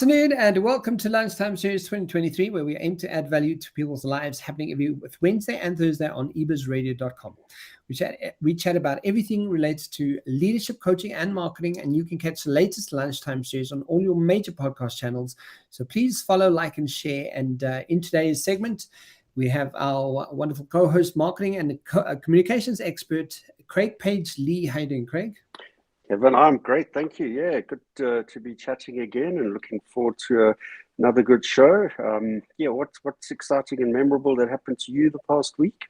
Afternoon and welcome to Lunchtime Series 2023, where we aim to add value to people's lives, happening every Wednesday and Thursday on ebuzzradio.com. We chat about everything related to leadership, coaching, and marketing, and you can catch the latest Lunchtime Series on all your major podcast channels. So please follow, like, and share. And in today's segment, we have our wonderful co-host, marketing and communications expert, Craig Page-Lee. How are you doing, Craig? Kevin, I'm great, thank you. Yeah, good to be chatting again, and looking forward to another good show. What's exciting and memorable that happened to you the past week?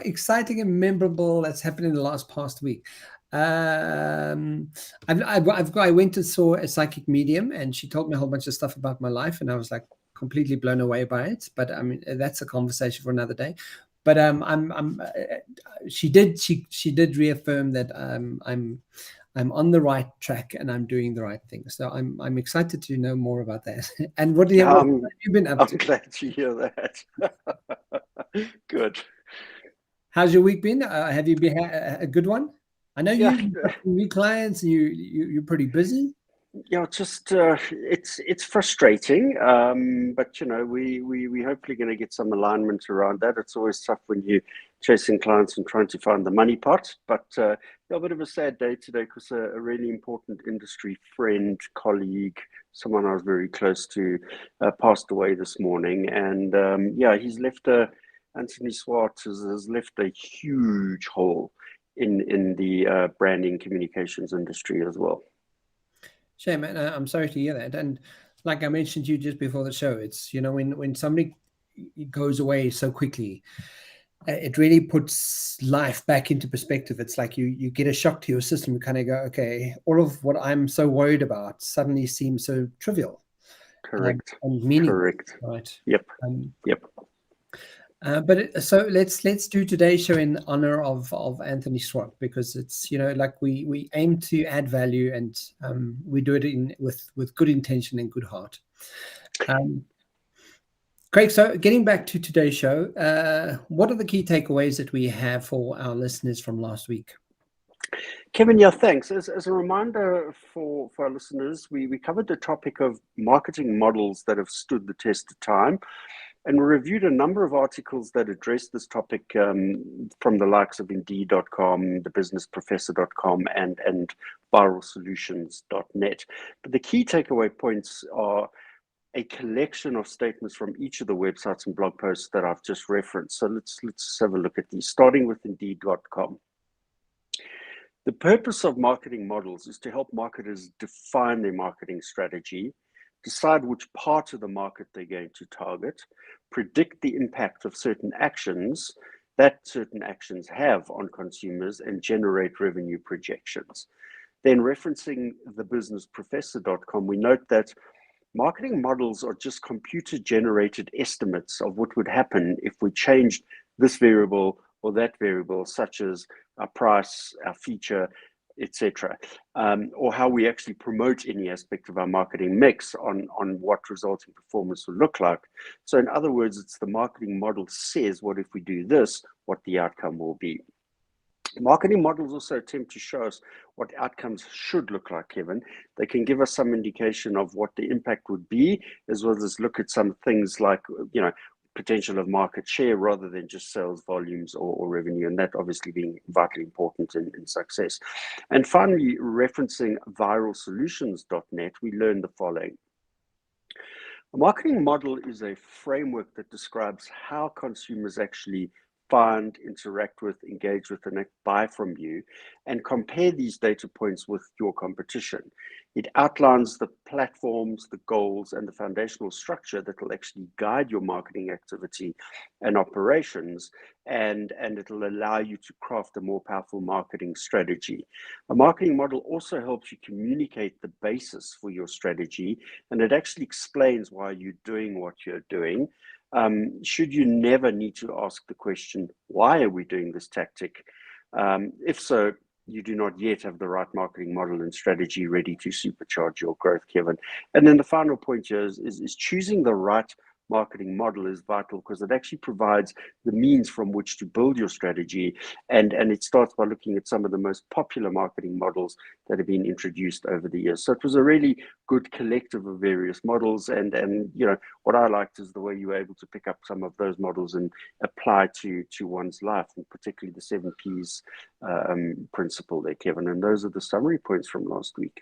Exciting and memorable that's happened in the past week. I went and saw a psychic medium, and she told me a whole bunch of stuff about my life, and I was like completely blown away by it. But I mean, that's a conversation for another day. But she did reaffirm that I'm on the right track and I'm doing the right thing. So I'm excited to know more about that. And what have you been up to? I'm glad to hear that. Good. How's your week been? Have you been a good one? I know you've got new clients and you're pretty busy. Yeah, just it's frustrating, but you know we hopefully going to get some alignment around that. It's always tough when you're chasing clients and trying to find the money pot. But a bit of a sad day today because a really important industry friend, colleague, someone I was very close to, passed away this morning, and he's left Anthony Swart has left a huge hole in the branding communications industry as well. Shame, man. I'm sorry to hear that. And like I mentioned to you just before the show, it's, you know, when somebody goes away so quickly, it really puts life back into perspective. It's like you get a shock to your system. You kind of go, okay, all of what I'm so worried about suddenly seems so trivial. Correct. And meaningless. Correct. Right. Yep. Yep. So let's do today's show in honor of Anthony Swart, because it's, you know, like we aim to add value, and we do it with good intention and good heart. Craig, so getting back to today's show, what are the key takeaways that we have for our listeners from last week? Kevin, yeah, thanks. As a reminder for our listeners, we covered the topic of marketing models that have stood the test of time. And we reviewed a number of articles that address this topic from the likes of Indeed.com, thebusinessprofessor.com, and viralsolutions.net. But the key takeaway points are a collection of statements from each of the websites and blog posts that I've just referenced. So let's have a look at these, starting with Indeed.com. The purpose of marketing models is to help marketers define their marketing strategy, decide which part of the market they're going to target, predict the impact of certain actions have on consumers, and generate revenue projections. Then, referencing thebusinessprofessor.com, we note that marketing models are just computer-generated estimates of what would happen if we changed this variable or that variable, such as our price, our feature, etc., or how we actually promote any aspect of our marketing mix on what resulting performance will look like. So in other words, it's the marketing model says, what if we do this, what the outcome will be. Marketing models also attempt to show us what outcomes should look like, Kevin. They can give us some indication of what the impact would be, as well as look at some things like, you know, potential of market share rather than just sales volumes or revenue, and that obviously being vitally important in success. And finally, referencing viralsolutions.net, we learned the following. A marketing model is a framework that describes how consumers actually find, interact with, engage with, and buy from you, and compare these data points with your competition. It outlines the platforms, the goals, and the foundational structure that will actually guide your marketing activity and operations, and it'll allow you to craft a more powerful marketing strategy. A marketing model also helps you communicate the basis for your strategy, and it actually explains why you're doing what you're doing. Should you never need to ask the question, why are we doing this tactic? If so, you do not yet have the right marketing model and strategy ready to supercharge your growth, Kevin. And then the final point here is choosing the right marketing model is vital, because it actually provides the means from which to build your strategy. And it starts by looking at some of the most popular marketing models that have been introduced over the years. So it was a really good collective of various models. And what I liked is the way you were able to pick up some of those models and apply to one's life, and particularly the 7 Ps principle there, Kevin. And those are the summary points from last week.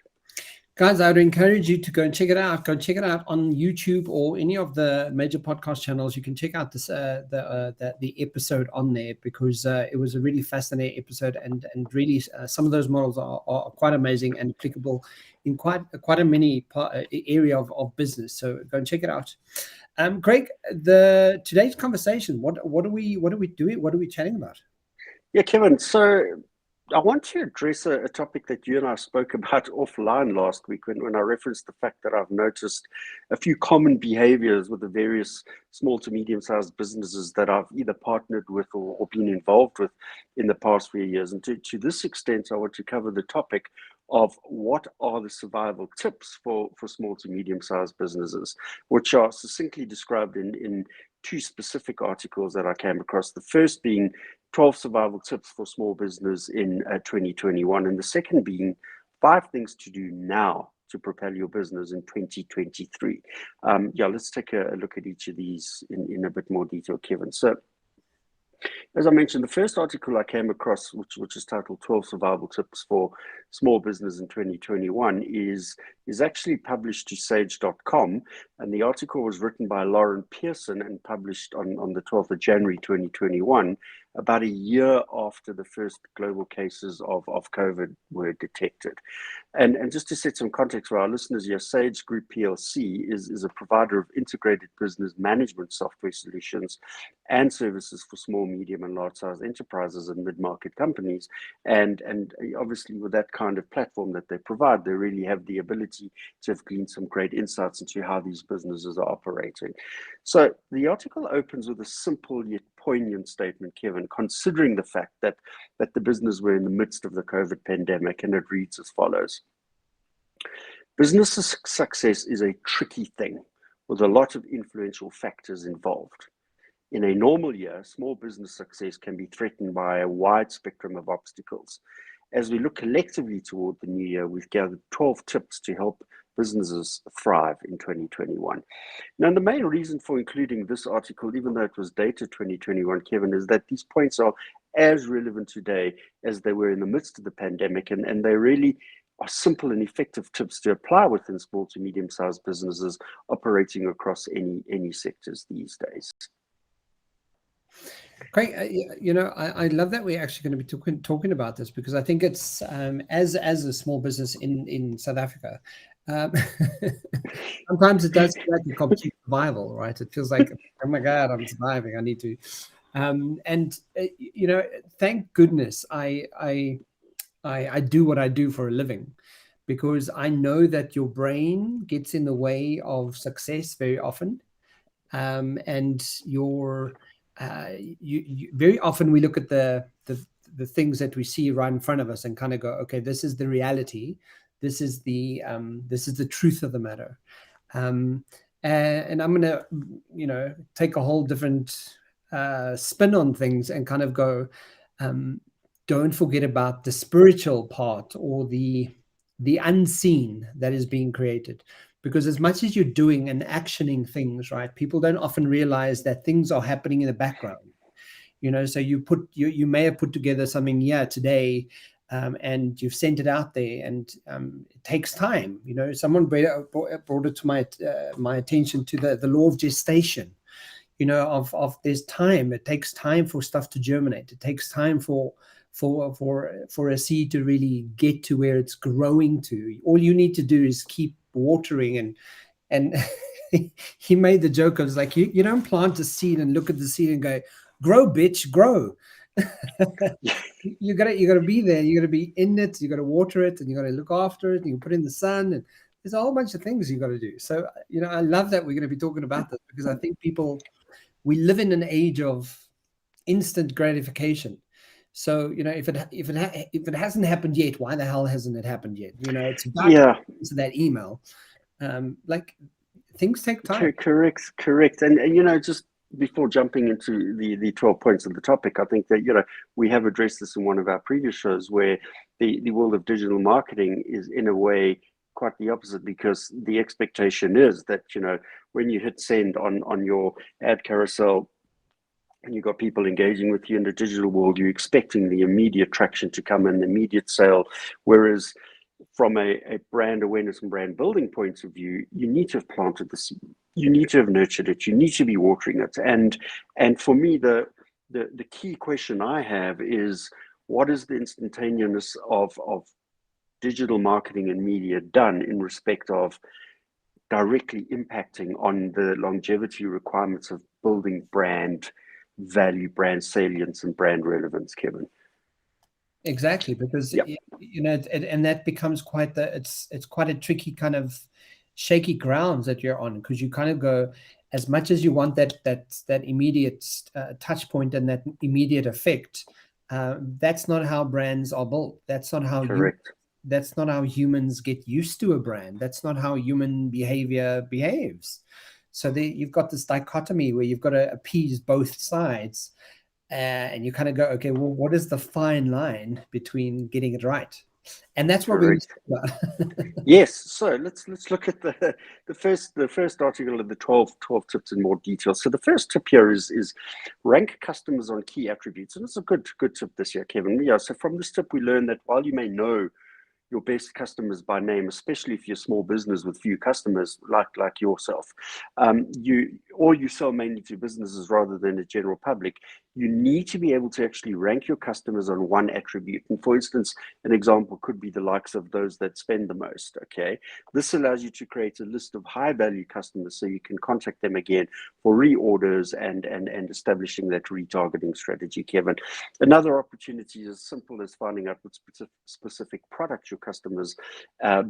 Guys, I would encourage you to go and check it out. Go check it out on YouTube or any of the major podcast channels. You can check out this the episode on there, because it was a really fascinating episode, and really some of those models are quite amazing and applicable in quite a many area of business. So go and check it out. Craig, today's conversation, what are we doing? What are we chatting about? Yeah, Kevin. So I want to address a topic that you and I spoke about offline last week, when I referenced the fact that I've noticed a few common behaviors with the various small to medium-sized businesses that I've either partnered with or been involved with in the past few years. And to this extent, I want to cover the topic of what are the survival tips for small to medium-sized businesses, which are succinctly described in 2 specific articles that I came across. The first being 12 survival tips for small business in 2021, and the second being 5 things to do now to propel your business in 2023. Let's take a look at each of these in a bit more detail, Kevin. So, as I mentioned, the first article I came across, which is titled 12 Survival Tips for Small Business in 2021, is actually published to sage.com. And the article was written by Lauren Pearson and published on the 12th of January 2021, about a year after the first global cases of COVID were detected. And just to set some context for our listeners here, Sage Group PLC is a provider of integrated business management software solutions and services for small, medium, and large-sized enterprises and mid-market companies. And obviously, with that kind of platform that they provide, they really have the ability to have gleaned some great insights into how these businesses are operating. So the article opens with a simple yet poignant statement, Kevin, considering the fact that the business were in the midst of the COVID pandemic, and it reads as follows. Business success is a tricky thing with a lot of influential factors involved. In a normal year, small business success can be threatened by a wide spectrum of obstacles. As we look collectively toward the new year, we've gathered 12 tips to help businesses thrive in 2021. Now, the main reason for including this article, even though it was dated 2021, Kevin, is that these points are as relevant today as they were in the midst of the pandemic, and they really are simple and effective tips to apply within small to medium-sized businesses operating across any sectors these days. Great. I love that we're actually going to be talking about this, because I think it's as a small business in South Africa, sometimes it does feel like a complete survival, right? It feels like, oh my God, I'm surviving. I need to, thank goodness I do what I do for a living, because I know that your brain gets in the way of success very often, and you very often we look at the things that we see right in front of us and kind of go, okay, this is the reality, this is the truth of the matter, and I'm gonna take a whole different spin on things and kind of go, don't forget about the spiritual part, or the unseen that is being created. Because as much as you're doing and actioning things, right, people don't often realize that things are happening in the background. So you may have put together something today, and you've sent it out there, and it takes time. Someone brought it to my attention to the law of gestation. Of there's time. It takes time for stuff to germinate. It takes time for a seed to really get to where it's growing to. All you need to do is keep watering, and he made the joke of, like, you don't plant a seed and look at the seed and go, grow, bitch, grow. you gotta be there. You gotta be in it. You gotta water it, and you gotta look after it, and you put in the sun, and there's a whole bunch of things you gotta do. So I love that we're gonna be talking about this, because I think we live in an age of instant gratification. So if it hasn't happened yet, why the hell hasn't it happened yet? It's about to that email. Things take time. Correct. And just before jumping into the 12 points of the topic, I think that, we have addressed this in one of our previous shows where the world of digital marketing is in a way quite the opposite, because the expectation is that, when you hit send on your ad carousel and you've got people engaging with you in the digital world, you're expecting the immediate traction to come in, the immediate sale. Whereas from a brand awareness and brand building point of view, you need to have planted the seed, you need to have nurtured it, you need to be watering it. And for me, the key question I have is, what is the instantaneousness of digital marketing and media done in respect of directly impacting on the longevity requirements of building brand value, brand salience, and brand relevance, Kevin? Exactly, because Yep. and that becomes quite it's quite a tricky kind of shaky grounds that you're on, because you kind of go, as much as you want that immediate touch point and that immediate effect, that's not how brands are built. That's not how that's not how humans get used to a brand. That's not how human behavior behaves. So you've got this dichotomy where you've got to appease both sides. And you kind of go, okay, well, what is the fine line between getting it right? And that's what we're about. Yes. So let's look at the first article of the 12 tips in more detail. So the first tip here is rank customers on key attributes, and it's a good tip this year, Kevin. Yeah. So from this tip, we learn that while you may know your best customers by name, especially if you're a small business with few customers like yourself, you sell mainly to businesses rather than the general public, you need to be able to actually rank your customers on one attribute. And for instance, an example could be the likes of those that spend the most. Okay, this allows you to create a list of high value customers so you can contact them again for reorders and establishing that retargeting strategy, Kevin. Another opportunity is as simple as finding out what specific products your customers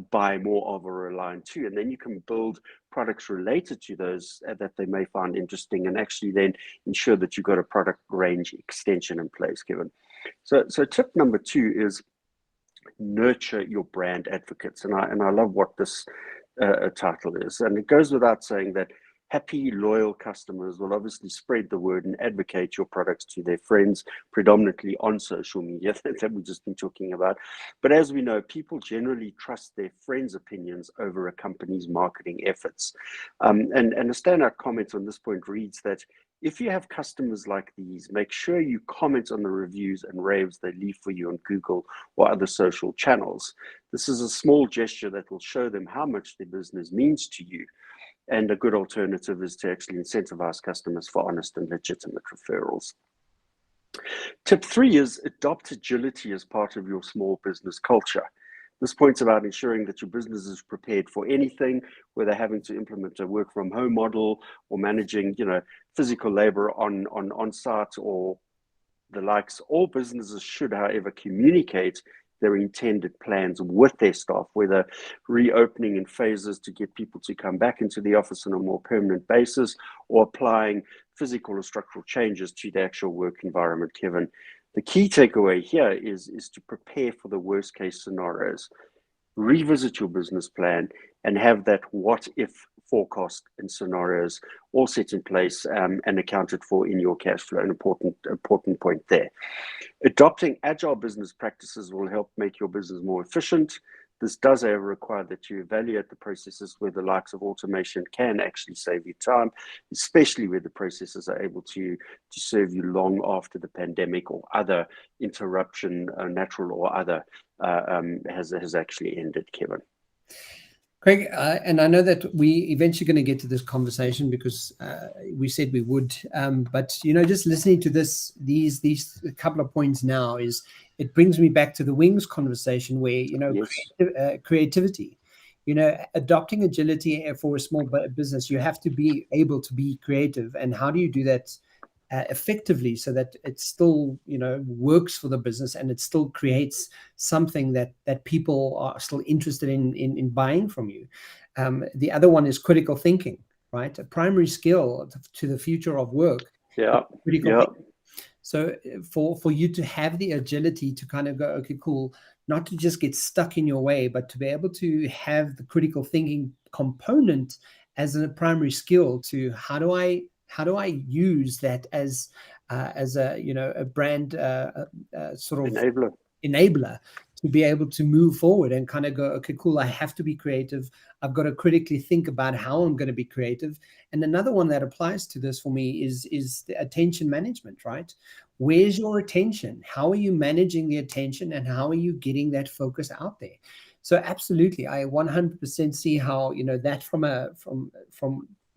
buy more of or rely on to, and then you can build products related to those that they may find interesting, and actually then ensure that you've got a product range extension in place, Kevin. So tip number 2 is nurture your brand advocates, and I love what this title is, and it goes without saying that happy, loyal customers will obviously spread the word and advocate your products to their friends, predominantly on social media that we've just been talking about. But as we know, people generally trust their friends' opinions over a company's marketing efforts. And a standout comment on this point reads that if you have customers like these, make sure you comment on the reviews and raves they leave for you on Google or other social channels. This is a small gesture that will show them how much their business means to you. And a good alternative is to actually incentivize customers for honest and legitimate referrals. Tip 3 is adopt agility as part of your small business culture. This point's about ensuring that your business is prepared for anything, whether having to implement a work from home model or managing, physical labor on site or the likes. All businesses should, however, communicate their intended plans with their staff, whether reopening in phases to get people to come back into the office on a more permanent basis, or applying physical or structural changes to the actual work environment, Kevin. The key takeaway here is to prepare for the worst case scenarios. Revisit your business plan and have that what if forecast and scenarios all set in place and accounted for in your cash flow. An important point there. Adopting agile business practices will help make your business more efficient. This does, however, require that you evaluate the processes where the likes of automation can actually save you time, especially where the processes are able to serve you long after the pandemic or other interruption, natural or other, has actually ended, Kevin. Craig, and I know that we eventually going to get to this conversation because we said we would, but just listening to these couple of points now it brings me back to the wings conversation where Yes. creativity, adopting agility for a small business, you have to be able to be creative, and how do you do that effectively so that it still works for the business and it still creates something that people are still interested in buying from you. The other one is critical thinking, right? A primary skill to the future of work. Critical thinking. So for you to have the agility to kind of go, okay, cool, not to just get stuck in your way, but to be able to have the critical thinking component as a primary skill to how do I use that as a a brand sort of enabler to be able to move forward and kind of go, okay, cool, I have to be creative. I've got to critically think about how I'm going to be creative. And another one that applies to this for me is the attention management, right? Where's your attention? How are you managing the attention, and how are you getting that focus out there? So absolutely, I 100% see how, that from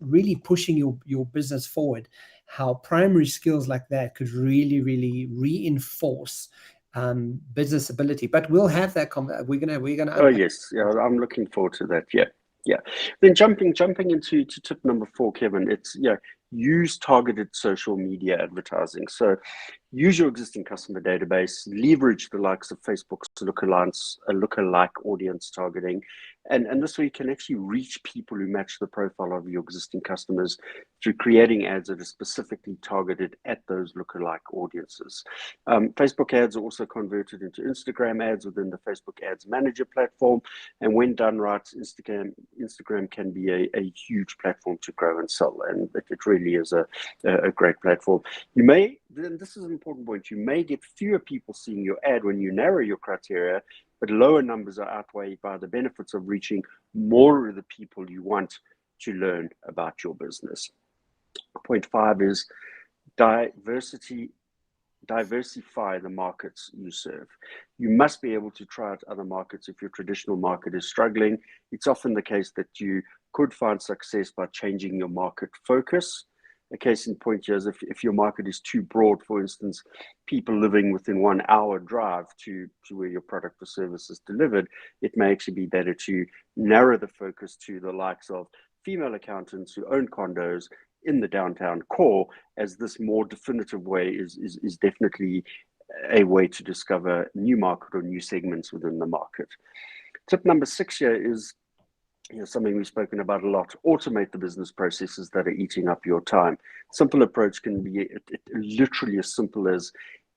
really pushing your business forward, how primary skills like that could really, really reinforce business ability. But we'll have that we're gonna Oh yes, yeah, I'm looking forward to that. Yeah. Then jumping into tip number 4, Kevin, it's use targeted social media advertising. So use your existing customer database, leverage the likes of Facebook's lookalike audience targeting, and this way you can actually reach people who match the profile of your existing customers through creating ads that are specifically targeted at those lookalike audiences. Facebook ads are also converted into Instagram ads within the Facebook Ads Manager platform, and when done right, Instagram can be a huge platform to grow and sell, and it really is a great platform. This is an important point, you may get fewer people seeing your ad when you narrow your criteria, but lower numbers are outweighed by the benefits of reaching more of the people you want to learn about your business. Point 5 is diversify the markets you serve. You must be able to try out other markets if your traditional market is struggling. It's often the case that you could find success by changing your market focus. A case in point here is if your market is too broad, for instance, people living within 1 hour drive to where your product or service is delivered, it may actually be better to narrow the focus to the likes of female accountants who own condos in the downtown core, as this more definitive way is definitely a way to discover new market or new segments within the market. Tip number 6 here is something we've spoken about a lot: automate the business processes that are eating up your time. Simple approach can be literally as simple as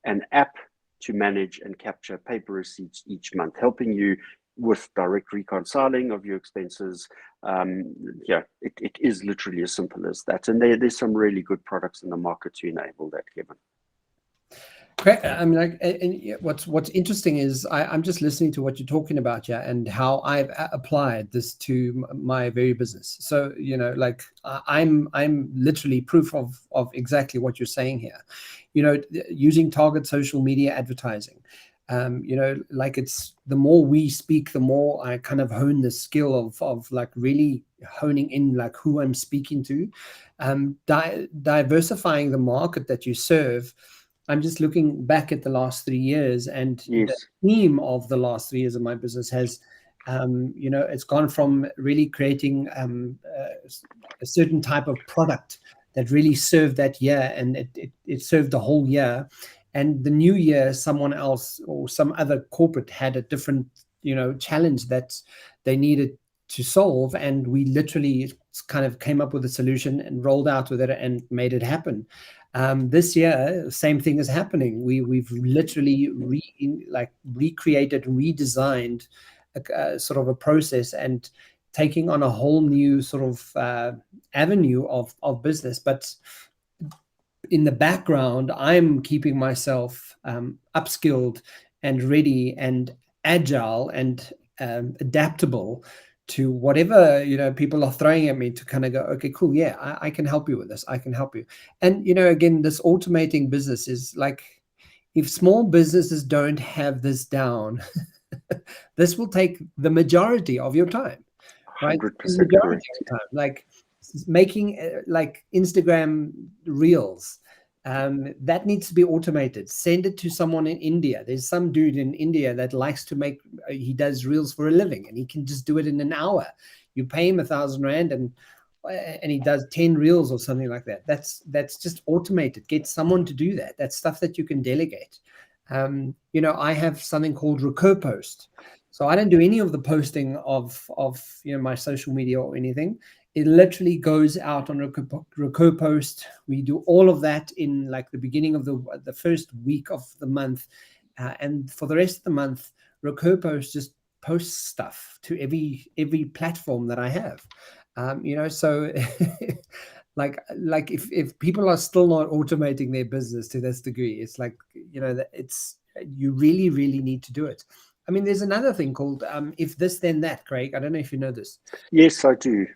an app to manage and capture paper receipts each month, helping you with direct reconciling of your expenses. It is literally as simple as that. And there's some really good products in the market to enable that, Kevin. Great. I mean, and what's interesting is I'm just listening to what you're talking about, and how I've applied this to my very business. So, I'm literally proof of exactly what you're saying here. Using target social media advertising. It's the more we speak, the more I kind of hone the skill of like really honing in like who I'm speaking to, diversifying the market that you serve. I'm just looking back at the last 3 years, and yes, the theme of the last 3 years of my business has, it's gone from really creating a certain type of product that really served that year, and it served the whole year. And the new year, someone else or some other corporate had a different, challenge that they needed to solve, and we literally kind of came up with a solution and rolled out with it and made it happen. This year, same thing is happening. We've literally recreated, redesigned a sort of a process, and taking on a whole new sort of avenue of business. But in the background, I'm keeping myself upskilled and ready and agile and adaptable to whatever people are throwing at me, to kind of go, okay, cool, yeah, I can help you with this. I can help you. And again, this automating business is like, if small businesses don't have this down, this will take the majority of your time, right? 100% The majority correct. of the time, like making like Instagram reels. That needs to be automated. Send it to someone in India. There's some dude in India that likes to make, he does reels for a living, and he can just do it in an hour. You pay him 1,000 rand and he does 10 reels or something like that. That's just automated. Get someone to do that. That's stuff that you can delegate. I have something called Recur Post. So I don't do any of the posting of my social media or anything. It literally goes out on Recur Post. We do all of that in like the beginning of the first week of the month. And for the rest of the month, Recur Post just posts stuff to every platform that I have. So like if people are still not automating their business to this degree, it's like, that it's, you really, really need to do it. I mean, there's another thing called if this then that, Craig. I don't know if you know this. Yes, I do.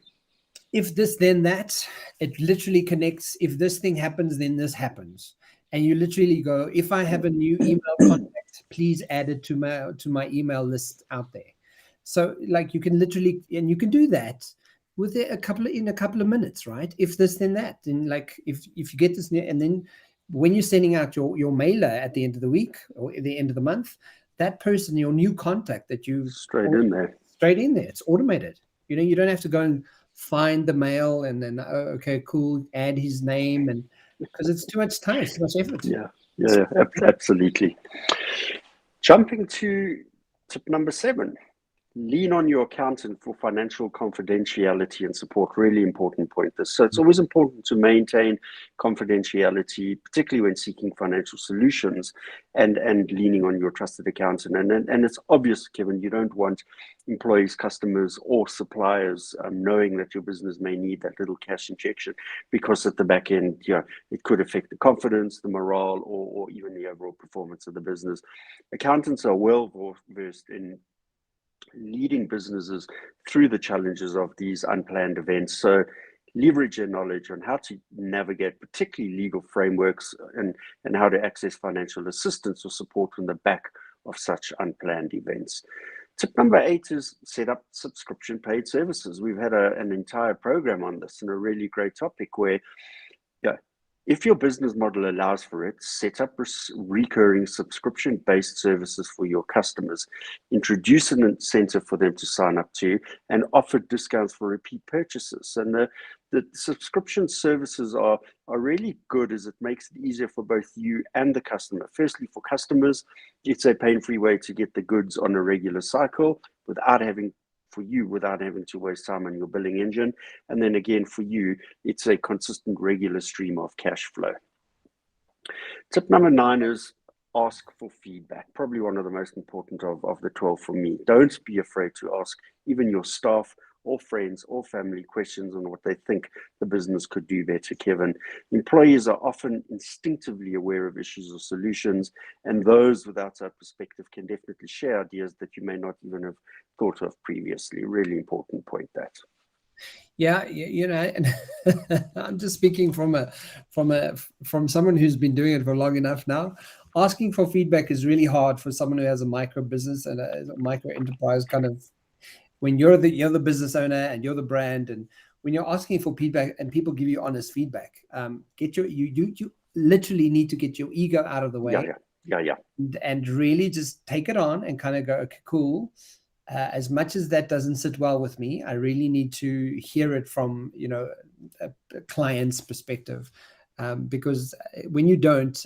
If this then that, it literally connects. If this thing happens, then this happens. And you literally go, if I have a new email contact, please add it to my email list out there. So like you can literally, and you can do that with a couple of minutes, right? If this then that, then like if you get this, and then when you're sending out your mailer at the end of the week or at the end of the month, that person, your new contact that you Straight in there. it's automated. You don't have to go and find the mail and then okay, cool, add his name, and because it's too much time, it's too much effort. Yeah, absolutely. Jumping to tip number 7. Lean on your accountant for financial confidentiality and support. Really important point this. So it's always important to maintain confidentiality, particularly when seeking financial solutions and leaning on your trusted accountant. And it's obvious, Kevin, you don't want employees, customers, or suppliers knowing that your business may need that little cash injection, because at the back end, it could affect the confidence, the morale, or even the overall performance of the business. Accountants are well versed in leading businesses through the challenges of these unplanned events. So leverage your knowledge on how to navigate particularly legal frameworks and how to access financial assistance or support on the back of such unplanned events. Tip number 8 is set up subscription paid services. We've had an entire program on this and a really great topic where if your business model allows for it, set up recurring subscription-based services for your customers, introduce an incentive for them to sign up to, and offer discounts for repeat purchases. And the subscription services are really good, as it makes it easier for both you and the customer. Firstly, for customers, it's a pain-free way to get the goods on a regular cycle without having to waste time on your billing engine. And then again, for you, it's a consistent, regular stream of cash flow. Tip number 9 is ask for feedback. Probably one of the most important of the 12 for me. Don't be afraid to ask even your staff or friends or family questions on what they think the business could do better, Kevin. Employees are often instinctively aware of issues or solutions, and those with outside perspective can definitely share ideas that you may not even have thought of previously. Really important point, that. Yeah, and I'm just speaking from someone who's been doing it for long enough now. Asking for feedback is really hard for someone who has a micro business and a micro enterprise kind of. When you're the business owner and you're the brand, and when you're asking for feedback and people give you honest feedback, you literally need to get your ego out of the way. Yeah. And really just take it on and kind of go, okay, cool. As much as that doesn't sit well with me, I really need to hear it from a client's perspective, because when you don't,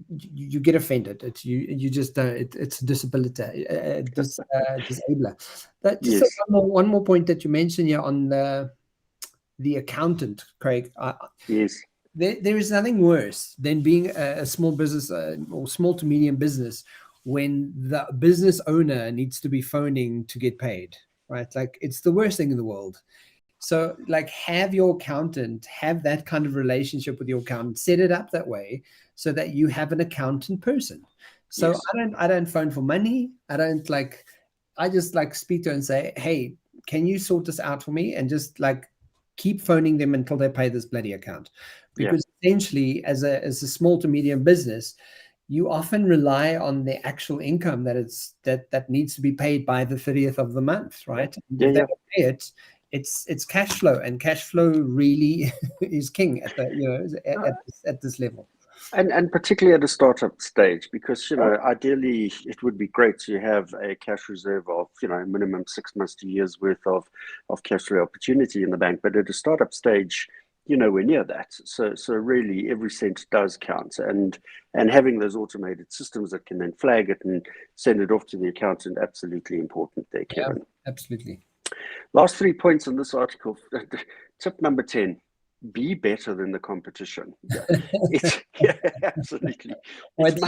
you get offended. You just don't. It's a disability, disabler. But just Yes. one more point that you mentioned here on the accountant, Craig. Yes. There is nothing worse than being a small business or small to medium business when the business owner needs to be phoning to get paid, right? Like, it's the worst thing in the world. So like, have your accountant have that kind of relationship with your accountant, set it up that way so that you have an accountant person. So yes. I don't phone for money. I just speak to her and say, hey, can you sort this out for me? And just keep phoning them until they pay this bloody account. Because essentially, as a small to medium business, you often rely on the actual income that needs to be paid by the 30th of the month, right? Yeah. If they don't pay it, it's cash flow, and cash flow really is king at this level. And particularly at a startup stage, because ideally it would be great to have a cash reserve of minimum 6 months to years worth of cash flow opportunity in the bank. But at a startup stage, we're near that. So really every cent does count, and having those automated systems that can then flag it and send it off to the accountant, absolutely important there, Kevin. Yeah, absolutely. Last 3 points in this article. Tip number 10. Be better than the competition. Absolutely. It's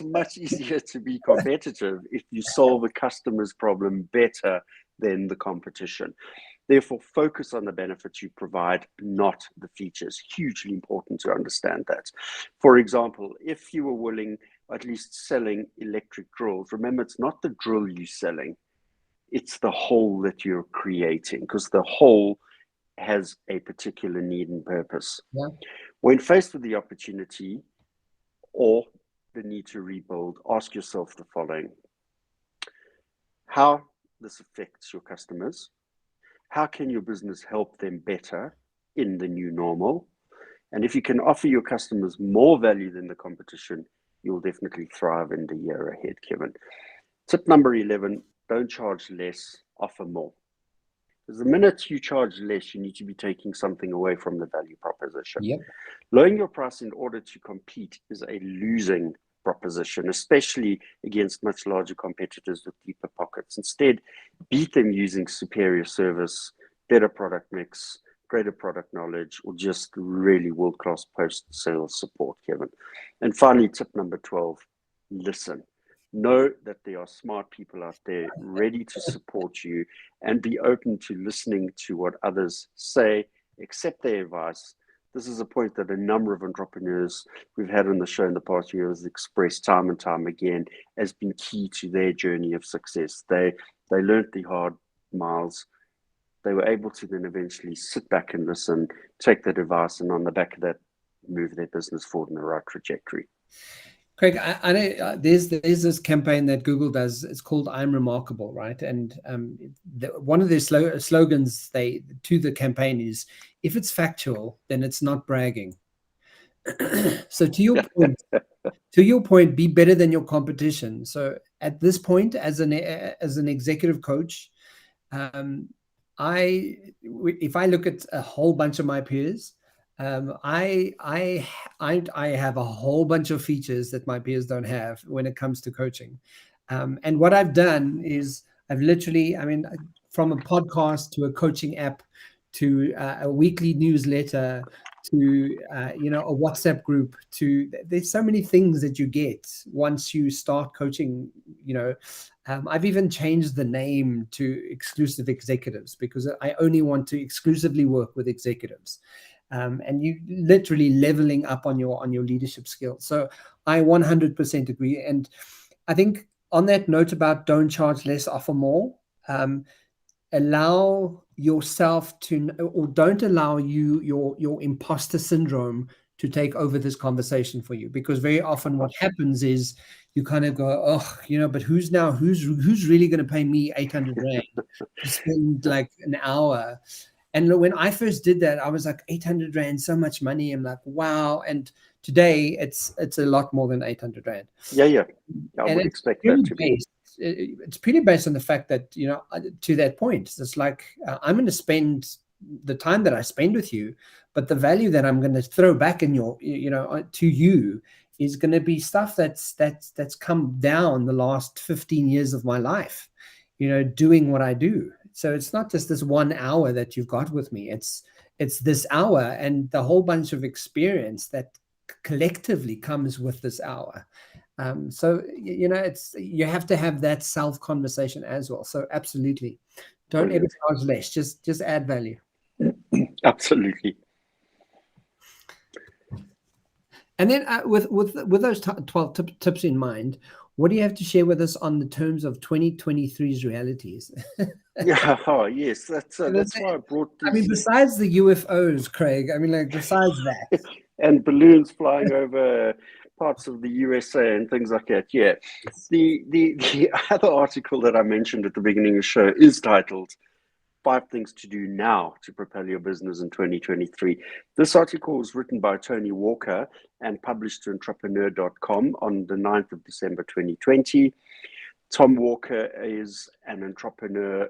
much easier to be competitive if you solve a customer's problem better than the competition. Therefore, focus on the benefits you provide, not the features. Hugely important to understand that. For example, if you were willing, at least selling electric drills, remember it's not the drill you're selling, it's the hole that you're creating, because the hole has a particular need and purpose. Yeah. When faced with the opportunity or the need to rebuild, ask yourself the following: how this affects your customers, how can your business help them better in the new normal, and if you can offer your customers more value than the competition, you'll definitely thrive in the year ahead, Kevin. Tip number 11, don't charge less, offer more. Because the minute you charge less, you need to be taking something away from the value proposition. Yep. Lowering your price in order to compete is a losing proposition, especially against much larger competitors with deeper pockets. Instead, beat them using superior service, better product mix, greater product knowledge, or just really world-class post-sales support, Kevin. And finally, tip number 12, listen. Know that there are smart people out there ready to support you, and be open to listening to what others say, accept their advice. This is a point that a number of entrepreneurs we've had on the show in the past years expressed time and time again as being key to their journey of success. They learned the hard miles. They were able to then eventually sit back and listen, take that advice, and on the back of that, move their business forward in the right trajectory. Craig, I know there's this campaign that Google does. It's called "I'm Remarkable," right? And one of their slogans to the campaign is, "If it's factual, then it's not bragging." So to your point, be better than your competition. So at this point, as an executive coach, if I look at a whole bunch of my peers, I have a whole bunch of features that my peers don't have when it comes to coaching. And what I've done is I've literally, from a podcast to a coaching app to a weekly newsletter to a WhatsApp group, there's so many things that you get once you start coaching. I've even changed the name to Exclusive Executives because I only want to exclusively work with executives. And you literally leveling up on your leadership skills. So I 100% agree. And I think on that note about don't charge less, offer more, allow yourself to, or don't allow your imposter syndrome to take over this conversation for you, because very often what happens is you kind of go, oh, but who's really going to pay me 800 Rand to spend like an hour? And when I first did that, I was like, 800 Rand, so much money. I'm like, wow. And today it's a lot more than 800 Rand. Yeah. I would expect that to be. It's purely based on the fact that, to that point, it's like, I'm going to spend the time that I spend with you, but the value that I'm going to throw back in to you is going to be stuff that's come down the last 15 years of my life, doing what I do. So it's not just this 1 hour that you've got with me. It's this hour and the whole bunch of experience that collectively comes with this hour. So, you have to have that self conversation as well. So absolutely. Don't ever charge less, just add value. Absolutely. And then with those 12 tips in mind, what do you have to share with us on the terms of 2023's realities? Yeah, yes, that's why I brought this. Besides the UFOs, Craig, besides that. And balloons flying over parts of the USA and things like that. Yeah. The other article that I mentioned at the beginning of the show is titled 5 Things to Do Now to Propel Your Business in 2023. This article was written by Tony Walker and published to entrepreneur.com on the 9th of December 2020. Tom Walker is an entrepreneur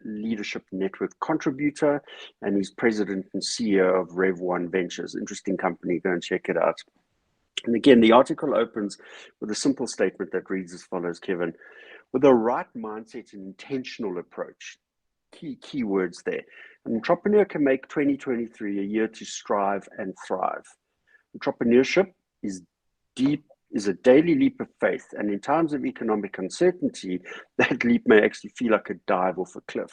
leadership network contributor, and he's president and CEO of Rev One Ventures. Interesting company, go and check it out. And again, the article opens with a simple statement that reads as follows, Kevin: with the right mindset and intentional approach, key words there, an entrepreneur can make 2023 a year to strive and thrive. Entrepreneurship is deep is a daily leap of faith, and in times of economic uncertainty, that leap may actually feel like a dive off a cliff.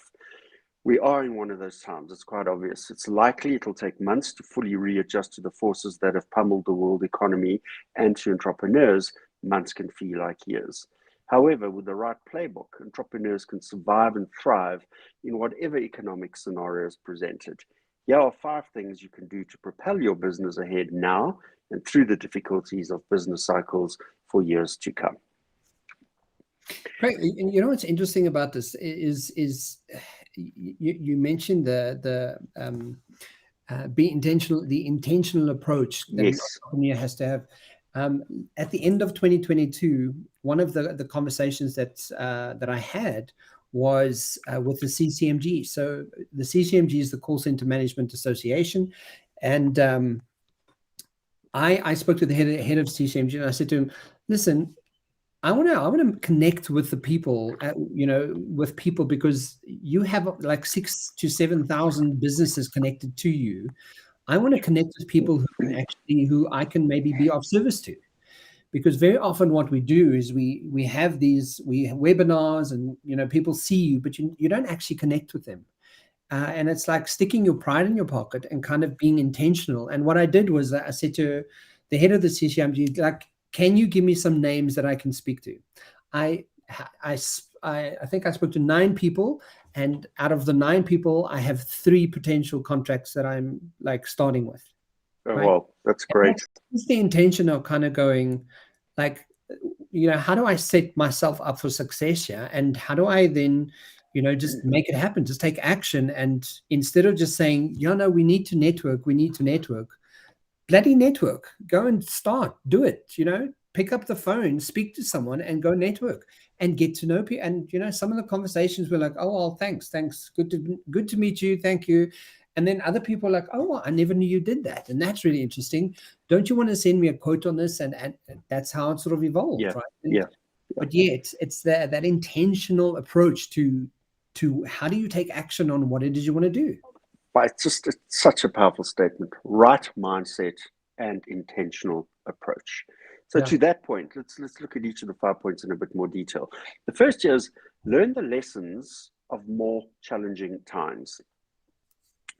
We are in one of those times. It's quite obvious. It's likely it'll take months to fully readjust to the forces that have pummeled the world economy, and to entrepreneurs, months can feel like years. However, with the right playbook, entrepreneurs can survive and thrive in whatever economic scenario is presented. Here are 5 things you can do to propel your business ahead now and through the difficulties of business cycles for years to come. Great. And you know what's interesting about this is you mentioned be intentional, the intentional approach that an entrepreneur has to have. At the end of 2022, one of the conversations that I had was with the CCMG. So the CCMG is the Call Center Management Association, and I spoke to the head of CCMG, and I said to him, "Listen, I want to connect with the people, with people, because you have like 6,000 to 7,000 businesses connected to you. I want to connect with people who I can maybe be of service to." Because very often what we do is we have webinars, and people see you, but you don't actually connect with them. And it's like sticking your pride in your pocket and kind of being intentional. And what I did was I said to the head of the CCMG, like, "Can you give me some names that I can speak to?" I think I spoke to 9 people, and out of the 9 people, I have 3 potential contracts that I'm like starting with. Oh, right? Well, that's great. That's the intention of kind of going, like, how do I set myself up for success here? And how do I then, just make it happen, just take action? And instead of just saying, no, we need to network, bloody network, go and start, do it, pick up the phone, speak to someone and go network and get to know people. And, some of the conversations were like, "Oh, well, thanks. Good to meet you. Thank you." And then other people are like, "Oh, well, I never knew you did that. And that's really interesting. Don't you want to send me a quote on this?" And that's how it sort of evolved, right? Yeah. But yeah, it's that intentional approach to how do you take action on what it is you want to do. But it's such a powerful statement. Right mindset and intentional approach. So to that point, let's look at each of the 5 points in a bit more detail. The first is learn the lessons of more challenging times.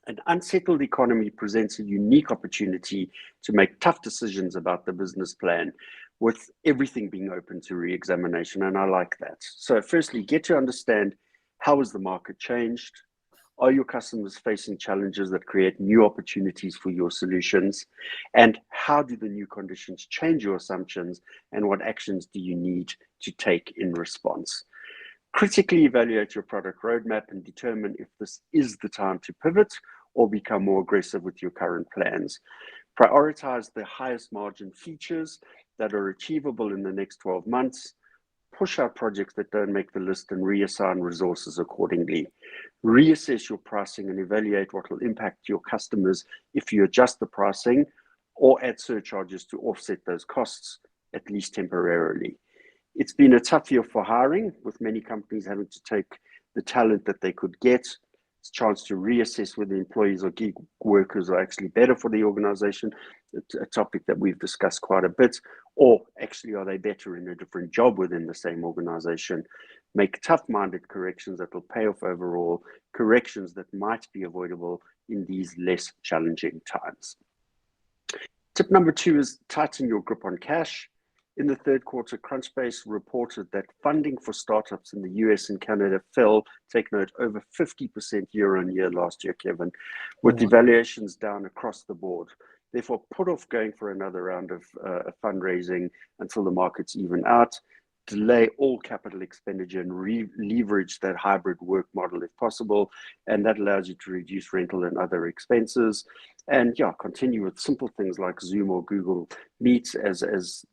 An unsettled economy presents a unique opportunity to make tough decisions about the business plan, with everything being open to re-examination, and I like that. So firstly, get to understand, how has the market changed? Are your customers facing challenges that create new opportunities for your solutions? And how do the new conditions change your assumptions? And what actions do you need to take in response? Critically evaluate your product roadmap and determine if this is the time to pivot or become more aggressive with your current plans. Prioritize the highest margin features that are achievable in the next 12 months. Push out projects that don't make the list and reassign resources accordingly. Reassess your pricing and evaluate what will impact your customers if you adjust the pricing or add surcharges to offset those costs, at least temporarily. It's been a tough year for hiring, with many companies having to take the talent that they could get. It's a chance to reassess whether employees or gig workers are actually better for the organization, a topic that we've discussed quite a bit, or actually are they better in a different job within the same organization. Make tough-minded corrections that will pay off overall, corrections that might be avoidable in these less challenging times. Tip number 2 is tighten your grip on cash. In the third quarter, Crunchbase reported that funding for startups in the US and Canada fell, take note, over 50% year on year last year, Kevin, with evaluations down across the board. Therefore, put off going for another round of fundraising until the markets even out. Delay all capital expenditure and leverage that hybrid work model if possible. And that allows you to reduce rental and other expenses. And continue with simple things like Zoom or Google Meets as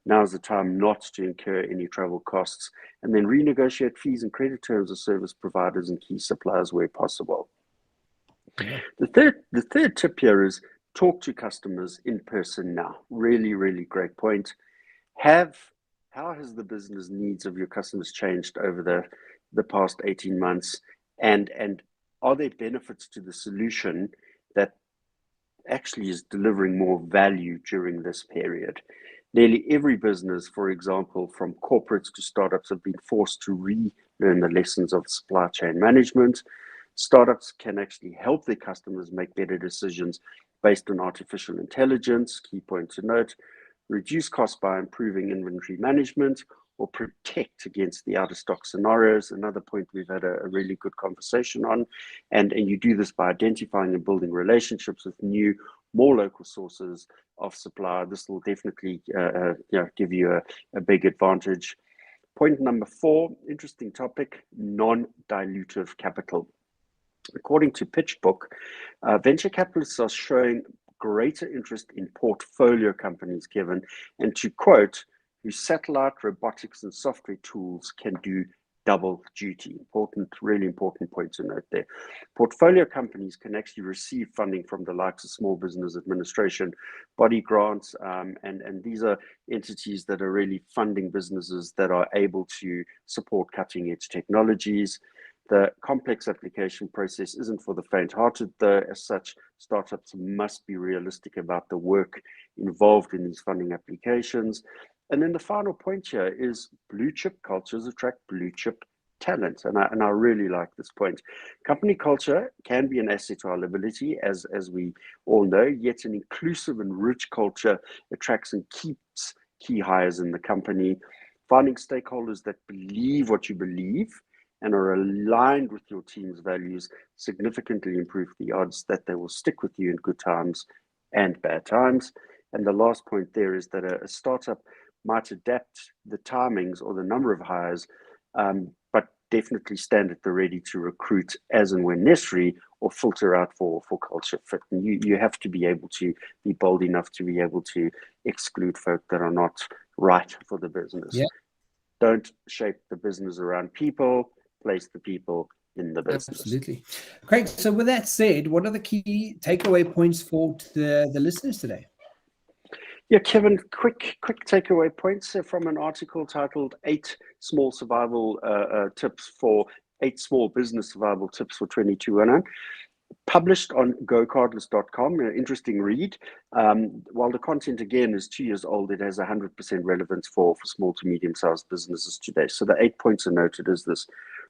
now's the time not to incur any travel costs, and then renegotiate fees and credit terms of service providers and key suppliers where possible. Yeah. The third tip here is talk to customers in person now. Really, really great point. How has the business needs of your customers changed over the past 18 months? And are there benefits to the solution that actually is delivering more value during this period? Nearly every business, for example, from corporates to startups, have been forced to relearn the lessons of supply chain management. Startups can actually help their customers make better decisions based on artificial intelligence, key point to note, reduce costs by improving inventory management, or protect against the out-of-stock scenarios. Another point we've had a really good conversation on. And you do this by identifying and building relationships with new, more local sources of supply. This will definitely give you a big advantage. Point number 4, interesting topic, non-dilutive capital. According to PitchBook, venture capitalists are showing greater interest in portfolio companies, Kevin, and to quote, whose satellite, robotics, and software tools can do double duty. Important, really important point to note there. Portfolio companies can actually receive funding from the likes of Small Business Administration, body grants, and these are entities that are really funding businesses that are able to support cutting-edge technologies. The complex application process isn't for the faint-hearted, though. As such, startups must be realistic about the work involved in these funding applications. And then the final point here is blue chip cultures attract blue chip talent. And I really like this point. Company culture can be an asset to our livability, as we all know, yet an inclusive and rich culture attracts and keeps key hires in the company. Finding stakeholders that believe what you believe and are aligned with your team's values significantly improve the odds that they will stick with you in good times and bad times. And the last point there is that a startup might adapt the timings or the number of hires, but definitely stand at the ready to recruit as and when necessary or filter out for culture fit. And you have to be able to be bold enough to be able to exclude folk that are not right for the business. Yeah. Don't shape the business around people, place the people in the business. Absolutely. Craig, so with that said, what are the key takeaway points for the listeners today? Yeah, Kevin, quick takeaway points from an article titled 8 Small Survival Tips for 8 Small Business Survival Tips for 2021, published on gocardless.com. An interesting read. While the content, again, is 2 years old, it has 100% relevance for small to medium-sized businesses today. So the 8 points are noted as this.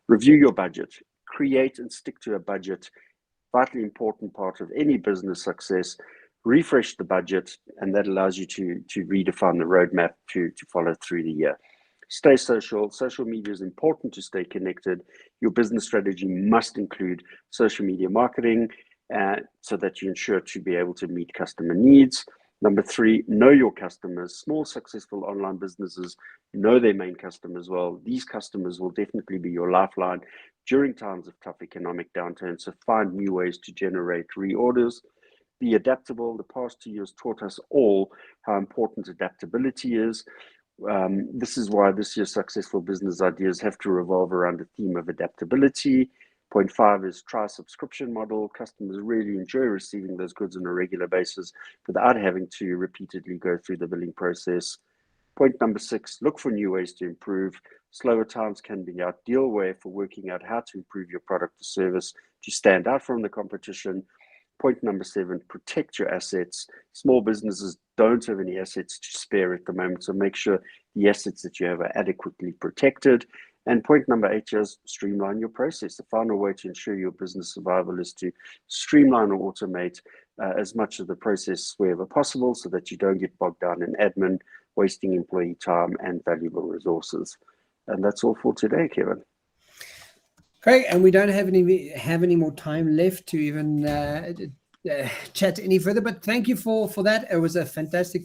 Review your budget. Create and stick to a budget. Vitally important part of any business success. Refresh the budget, and that allows you to redefine the roadmap to follow through the year. Stay social. Social media is important to stay connected. Your business strategy must include social media marketing so that you ensure to be able to meet customer needs. Number 3, know your customers. Small, successful online businesses know their main customers well. These customers will definitely be your lifeline during times of tough economic downturn, so find new ways to generate reorders. Be adaptable. The past 2 years taught us all how important adaptability is. This is why this year's successful business ideas have to revolve around the theme of adaptability. Point 5 is try a subscription model. Customers really enjoy receiving those goods on a regular basis without having to repeatedly go through the billing process. Point number 6, look for new ways to improve. Slower times can be the ideal way for working out how to improve your product or service to stand out from the competition. Point number 7, protect your assets. Small businesses don't have any assets to spare at the moment, so make sure the assets that you have are adequately protected. And point number 8 is streamline your process. The final way to ensure your business survival is to streamline or automate as much of the process wherever possible so that you don't get bogged down in admin, wasting employee time and valuable resources. And that's all for today, Kevin. Great, and we don't have any more time left to even chat any further. But thank you for that. It was a fantastic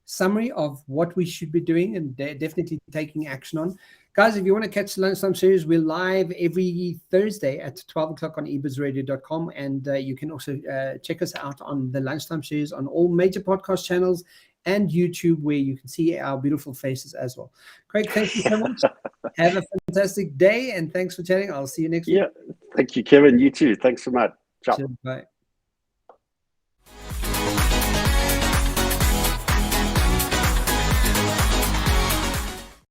summary of what we should be doing and definitely taking action on. Guys, if you want to catch the Lunchtime series, we're live every Thursday at 12 o'clock on eBizRadio.com, and you can also check us out on the Lunchtime series on all major podcast channels and YouTube, where you can see our beautiful faces as well. Craig, thank you so much. Have a fantastic day, and thanks for chatting. I'll see you next week. Yeah, thank you, Kevin. You too. Thanks so much. Ciao. Cheers, bye.